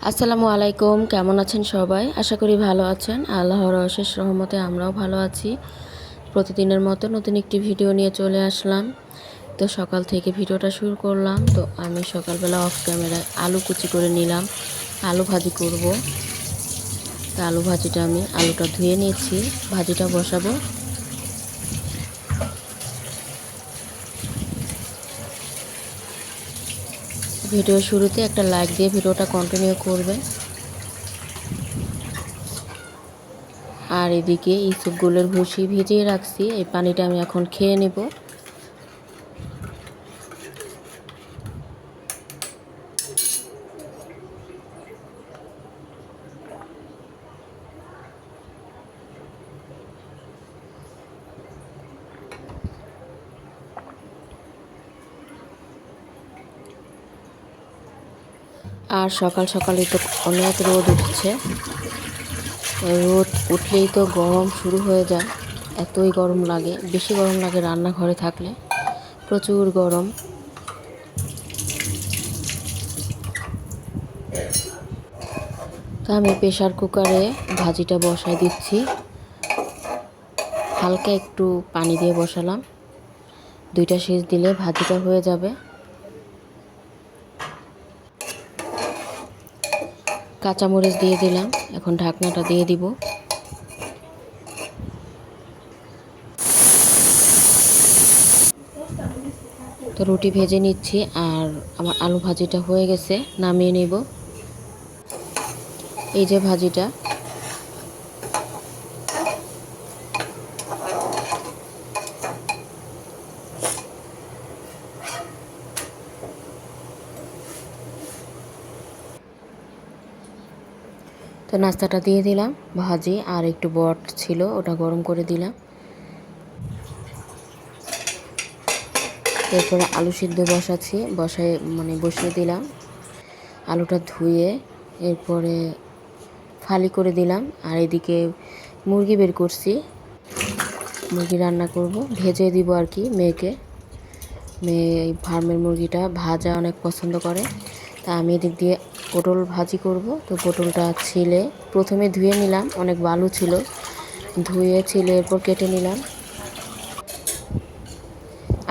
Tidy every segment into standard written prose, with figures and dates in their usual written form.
আসসালামু আলাইকুম, কেমন আছেন সবাই? আশা করি ভালো আছেন। আল্লাহর অশেষ রহমতে আমরাও ভালো আছি। প্রতিদিনের মতো নতুন একটি ভিডিও নিয়ে চলে আসলাম। তো সকাল থেকে ভিডিওটা শুরু করলাম। তো আমি সকালবেলা অফ ক্যামেরায় আলু কুচি করে নিলাম, আলু ভাজি করব। তো আলু ভাজিটা আমি আলুটা ধুয়ে নিয়েছি, ভাজিটা বসাবো। ভিডিও শুরুতে একটা লাইক দিয়ে ভিডিওটা কন্টিনিউ করবেন। আর এদিকে ইসবগুলের ভুসি ভিজিয়ে রাখছি, এই পানিটা আমি এখন খেয়ে নেব। আর সকাল সকালে তো অনেক রোদ উঠছে। রোদ উঠলেই তো গরম শুরু হয়ে যায়, এতই গরম লাগে, বেশি গরম লাগে রান্নাঘরে থাকলে, প্রচুর গরম। তো আমি প্রেসার কুকারে ভাজিটা বসাই দিচ্ছি, হালকা একটু পানি দিয়ে বসালাম, 2টা সিজ দিলে ভাজিটা হয়ে যাবে। কাঁচামরিচ দিয়ে দিলাম, এখন ঢাকনাটা দিয়ে দিব। তো রুটি ভেজে নিচ্ছি, আর আমার আলু ভাজিটা হয়ে গেছে, নামিয়ে নেব। এই যে ভাজিটা, তো নাস্তাটা দিয়ে দিলাম, ভাজি আর একটু বট ছিল ওটা গরম করে দিলাম। এরপরে আলু সিদ্ধ বসিয়ে দিলাম, আলুটা ধুয়ে এরপরে ফালি করে দিলাম। আর এদিকে মুরগি বের করছি, মুরগি রান্না করব, ভেজে দিব আর কি মেয়ে এই ফার্মের মুরগিটা ভাজা অনেক পছন্দ করে। তা আমি এদিক দিয়ে পটল ভাজি করব। তো পটলটা ছিলে প্রথমে ধুয়ে নিলাম, অনেক বালু ছিল, ধুয়ে ছিলে এরপর কেটে নিলাম।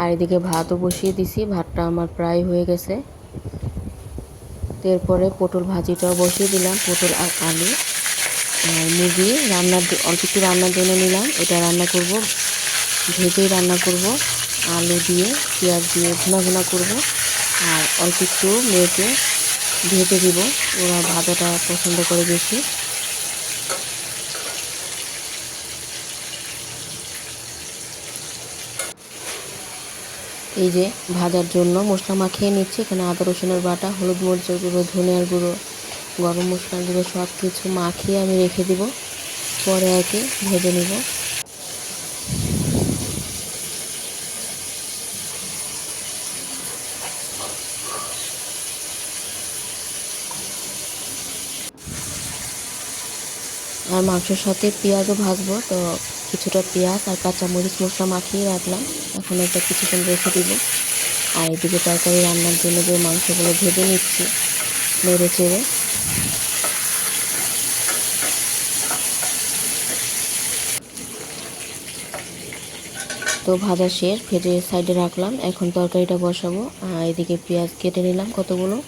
আর এদিকে ভাতও বসিয়ে দিছি, ভাতটা আমার প্রায় হয়ে গেছে। এরপরে পটল ভাজিটাও বসিয়ে দিলাম, পটল আর আলু আর মুরগি অল্প একটু রান্নার জন্য নিলাম, এটা রান্না করব, ভেজেই রান্না করব, আলু দিয়ে পেঁয়াজ দিয়ে ভুনা করব। আর অল্প একটু মেয়েকে ভেজে দিব, ওরা ভাজাটা পছন্দ করে বেশি। এই যে ভাজার জন্য মশলা মাখিয়ে নিচ্ছি, এখানে আদা রসুনের বাটা, হলুদ মরিচের গুঁড়ো, ধনিয়ার গুঁড়ো, গরম মশলার গুঁড়ো সব কিছু মাখিয়ে আমি রেখে দিব, পরে একে ভেজে নিব। আর মাংসের সাথে পেঁয়াজও ভাজবো, তো কিছুটা পেঁয়াজ আর কাঁচামরিচ মশলা মাখিয়ে রাখলাম, এখন এটা কিছুক্ষণ রেখে দিব। আর এদিকে তরকারি রান্নার জন্য যে মাংসগুলো ভেজে নিচ্ছি নেড়ে চেড়ে। তো ভাজা শেষ, ভেজে সাইডে রাখলাম, এখন তরকারিটা বসাবো। এদিকে পেঁয়াজ কেটে নিলাম কতগুলো।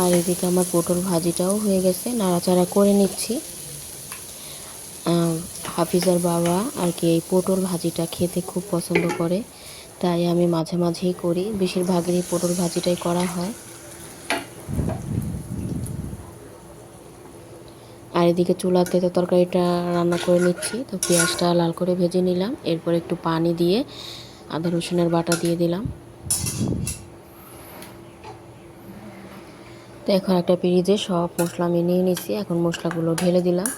আর এদিকে আমার পটল ভাজিটাও হয়ে গেছে, নাড়াচাড়া করে নিচ্ছি। হাফিজার বাবা আর কি এই পটল ভাজিটা খেতে খুব পছন্দ করে, তাই আমি মাঝে মাঝেই করি, বেশিরভাগেরই পটল ভাজিটাই করা হয়। আর এদিকে চুলাতে তো তরকারিটা রান্না করে নিচ্ছি, তো পেঁয়াজটা লাল করে ভেজে নিলাম, এরপর একটু পানি দিয়ে আদা রসুনের বাটা দিয়ে দিলাম। তো এখন একটা পিরিজে সব মশলা আমি নিয়ে নিচ্ছি, এখন মশলাগুলো ঢেলে দিলাম।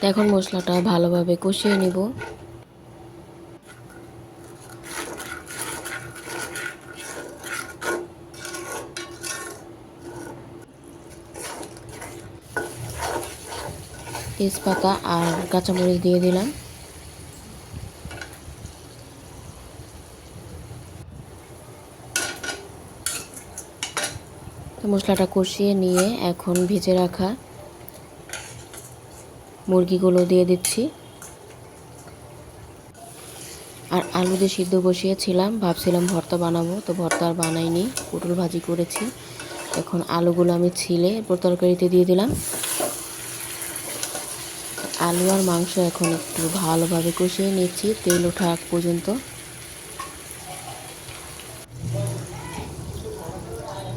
এখন মশলাটা ভালোভাবে কষিয়ে নিব। তেজপাতা আর কাঁচামরিচ দিয়ে দিলাম। মশলাটা কষিয়ে নিয়ে এখন ভেজে রাখা মুরগিগুলো দিয়ে দিচ্ছি। আর আলু দিয়ে সিদ্ধ বসিয়েছিলাম, ভাবছিলাম ভর্তা বানাবো, তো ভর্তা আর বানাইনি, পটল ভাজি করেছি। এখন আলুগুলো আমি ছিলে এরপর তরকারিতে দিয়ে দিলাম। আলু আর মাংস এখন একটু ভালোভাবে কষিয়ে নিচ্ছি তেল ওঠা আগ পর্যন্ত।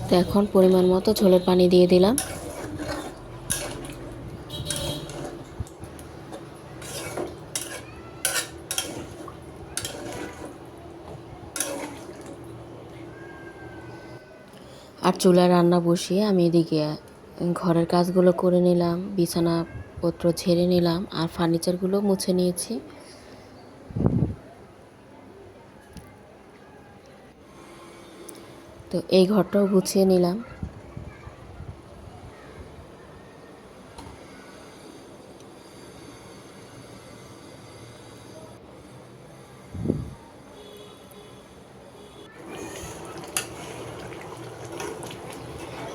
তো এখন পরিমাণ মতো ঝোলের পানি দিয়ে দিলাম। আর চুলায় রান্না বসিয়ে আমি এদিকে ঘরের কাজগুলো করে নিলাম, বিছানাপত্র ঝেড়ে নিলাম আর ফার্নিচারগুলো মুছে নিয়েছি। তো এই ঘরটাও গুছিয়ে নিলাম।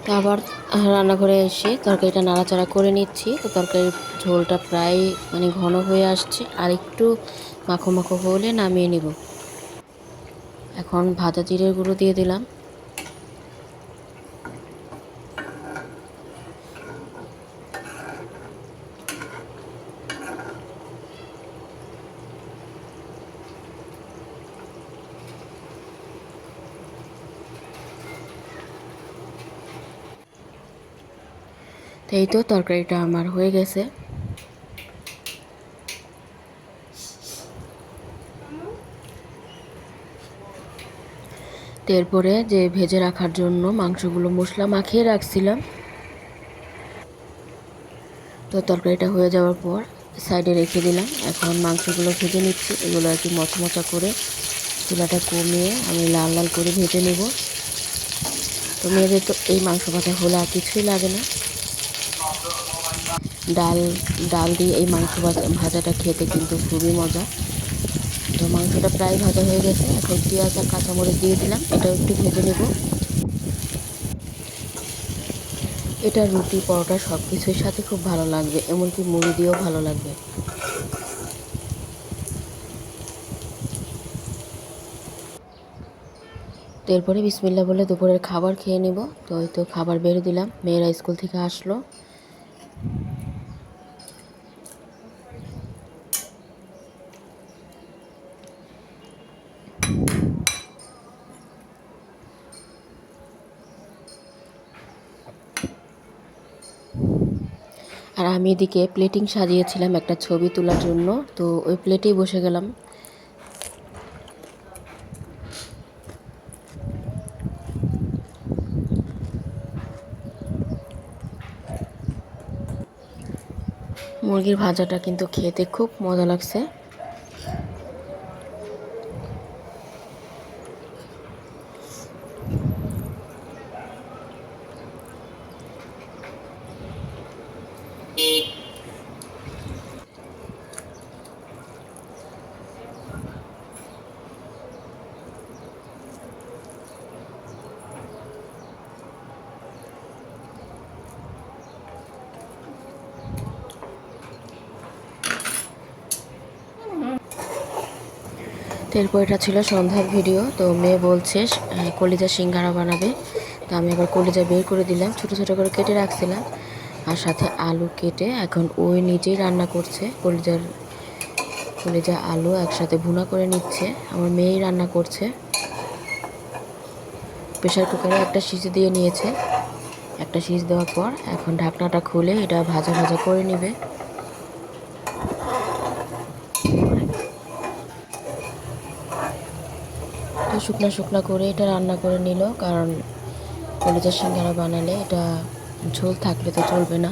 তো আবার রান্নাঘরে এসে তরকারিটা নাড়াচাড়া করে নিচ্ছি। তো তরকারির ঝোলটা প্রায় ঘন হয়ে আসছে, আর একটু মাখো মাখো হলে নামিয়ে নিব। এখন ভাজা জিরের গুঁড়ো দিয়ে দিলাম। তো এই তো তরকারিটা আমার হয়ে গেছে। তো এরপরে যে ভেজে রাখার জন্য মাংসগুলো মশলা মাখিয়ে রাখছিলাম, তো তরকারিটা হয়ে যাওয়ার পর সাইডে রেখে দিলাম। এখন মাংসগুলো ভেজে নিচ্ছি, এগুলো আর কি মচমচা করে চুলাটা কমিয়ে আমি লাল লাল করে ভেজে নেব। তো মেয়েদের তো এই মাংস ভাজা হলে আর কিছুই লাগে না। ডাল ডাল দিয়ে এই মাংস ভাজাটা খেতে কিন্তু খুবই মজা। তো মাংসটা প্রায় ভাজা হয়ে গেছে, এখন পেঁয়াজ আর কাঁচামরিচ দিয়ে দিলাম, এটাও একটু ভেজে নেব। এটা রুটি, পরোটা সব কিছুর সাথে খুব ভালো লাগবে, এমনকি মুড়ি দিয়েও ভালো লাগবে। তো এরপরে বিসমিল্লাহ বলে দুপুরের খাবার খেয়ে নেব। তো ওই তো খাবার বেড়ে দিলাম, মেয়েরা স্কুল থেকে আসলো। আর আমি এদিকে প্লেটিং সাজিয়েছিলাম একটা ছবি তোলার জন্য, তো ওই প্লেটেই বসে গেলাম। মুরগির ভাজাটা কিন্তু খেতে খুব মজা লাগছে। তো এরপর এটা ছিল সন্ধ্যার ভিডিও। তো মেয়ে বলছে কলিজা সিঙ্গারা বানাবে, তো আমি আবার কলিজা বের করে দিলাম, ছোটো ছোটো করে কেটে রাখছিলাম, আর সাথে আলু কেটে এখন ওই নিজেই রান্না করছে। কলিজা আলু একসাথে ভুনা করে নিচ্ছে, আমার মেয়েই রান্না করছে। প্রেশার কুকারে একটা সিটি দিয়ে নিয়েছে, একটা সিটি দেওয়ার পর এখন ঢাকনাটা খুলে এটা ভাজা ভাজা করে নেবে। তো শুকনো শুকনো করে এটা রান্না করে নিল, কারণ কলিজার সিঙ্গারা বানালে এটা ঝোল থাকলে তো চলবে না।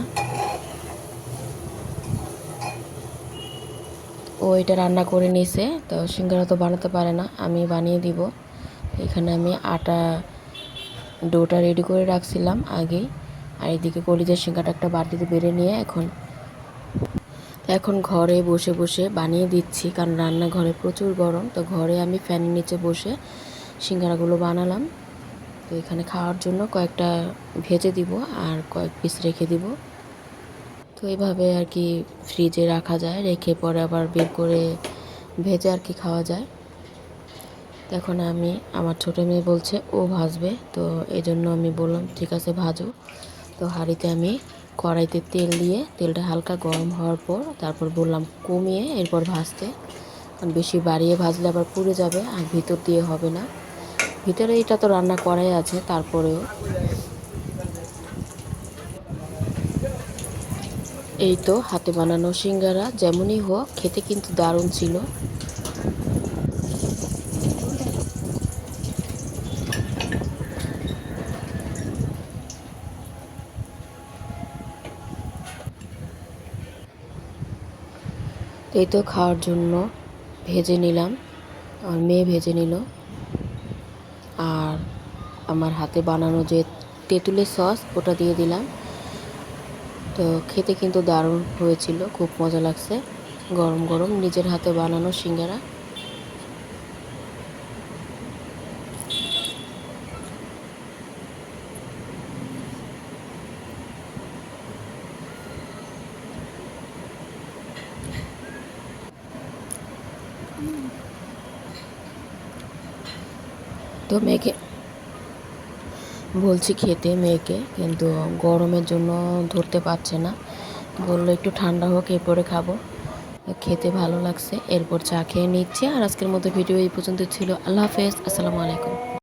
ও এটা রান্না করে নিয়েছে, তো সিঙ্গারা তো বানাতে পারে না, আমি বানিয়ে দিব। এখানে আমি ডোটা রেডি করে রাখছিলাম আগেই, আর এদিকে কলিজার সিঙ্গারাটা একটা বাটিতে বেড়ে নিয়ে এখন এখন ঘরে বসে বসে বানিয়ে দিচ্ছি, কারণ রান্নাঘরে প্রচুর গরম। তো ঘরে আমি ফ্যানের নিচে বসে সিঙ্গারাগুলো বানালাম। তো এখানে খাওয়ার জন্য কয়েকটা ভেজে দিব আর কয়েক পিস রেখে দিব। তো এইভাবে আর কি ফ্রিজে রাখা যায়, রেখে পরে আবার বের করে ভেজে আর কি খাওয়া যায়। তো এখন আমার ছোটো মেয়ে বলছে ও ভাজবে, তো এই জন্য আমি বললাম ঠিক আছে ভাজো। তো হাঁড়িতে আমি কড়াইতে তেল দিয়ে তেলটা হালকা গরম হওয়ার পর তারপর বললাম কমিয়ে এরপর ভাজতে, কারণ বেশি বাড়িয়ে ভাজলে আবার পুড়ে যাবে আর ভিতর দিয়ে হবে না। ভিতরে এটা তো রান্না করাই আছে, তারপরেও এই তো হাতে বানানো সিঙ্গারা যেমনই হোক খেতে কিন্তু দারুণ ছিল। এই তো খাওয়ার জন্য ভেজে নিলাম, আর মেয়ে ভেজে নিল। আর আমার হাতে বানানো যে তেঁতুলের সস ওটা দিয়ে দিলাম। তো খেতে কিন্তু দারুণ হয়েছিল, খুব মজা লাগছে। গরম গরম নিজের হাতে বানানো সিঙ্গারা। তো মেয়েকে বলছি খেতে, মেয়েকে, কিন্তু গরমের জন্য ধরতে পারছে না। বললো একটু ঠান্ডা হোক এরপরে খাবো। খেতে ভালো লাগছে, এরপর চা খেয়ে নিচ্ছে। আর আজকের মতো ভিডিও এই পর্যন্ত ছিল। আল্লাহ হাফেজ, আসসালামু আলাইকুম।